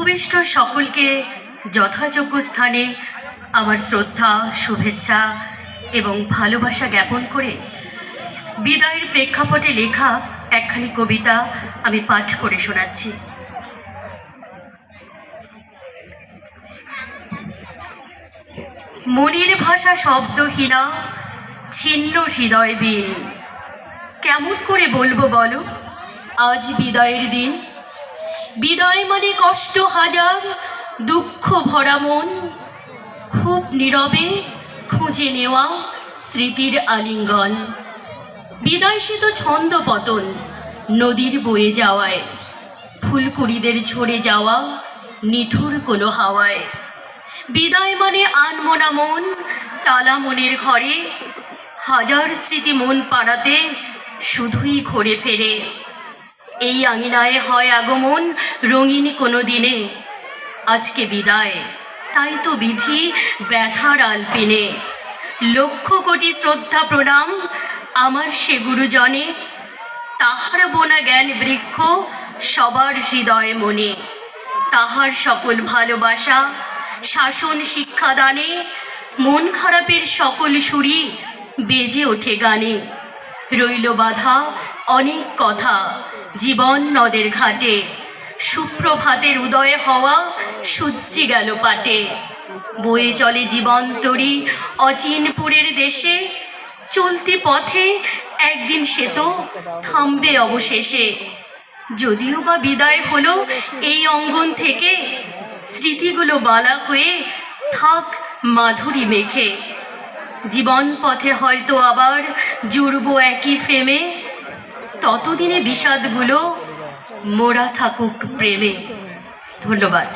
উপবিষ্ট সকলকে যথাযোগ্য স্থানে আমার শ্রদ্ধা, শুভেচ্ছা এবং ভালোবাসা জ্ঞাপন করে বিদায়ের প্রেক্ষাপটে লেখা একখানি কবিতা আমি পাঠ করে শোনাচ্ছি। মনের ভাষা শব্দহীনা, ছিন্ন হৃদয়বিন, কেমন করে বলবো বলো আজ বিদায়ের দিন। বিদায় মানে কষ্ট হাজার, দুঃখ ভরা মন, খুব নীরবে খুঁজে নেওয়া স্মৃতির আলিঙ্গন। বিদায় সে তো ছন্দ পতন, নদীর বয়ে যাওয়ায়, ফুলকুড়িদের ঝরে যাওয়া নিঠুর কোনো হাওয়ায়। বিদায় মানে আনমনা মন, তালা মনের ঘরে, হাজার স্মৃতি মন পাড়াতে শুধুই ঘুরে ফেরে। এই আঙিনায় হয় আগমন রঙিন কোনো দিনে, আজকে বিদায় তাই তো বিধি ব্যথার আলপিনে। লক্ষ কোটি শ্রদ্ধা প্রণাম আমার সে গুরুজনে, তাহার বোনা জ্ঞান বৃক্ষ সবার হৃদয় মনে। তাহার সকল ভালোবাসা শাসন শিক্ষাদানে, মন খারাপের সকল সুরি বেজে ওঠে গানে। রইল বাধা অনেক কথা জীবন নদের ঘাটে, সুপ্রভাতের উদয় হওয়া সূর্যি গেল পাটে। বয়ে চলে জীবন তরি অচিনপুরের দেশে, চলতি পথে একদিন সে তো থামবে অবশেষে। যদিও বা বিদায় হলো এই অঙ্গন থেকে, স্মৃতিগুলো বালা হয়ে থাক মাধুরী মেখে। জীবন পথে হয়তো আবার জুড়ব একই ফ্রেমে, ততদিনে বিষাদগুলো মোড়া থাকুক প্রেমে। ধন্যবাদ।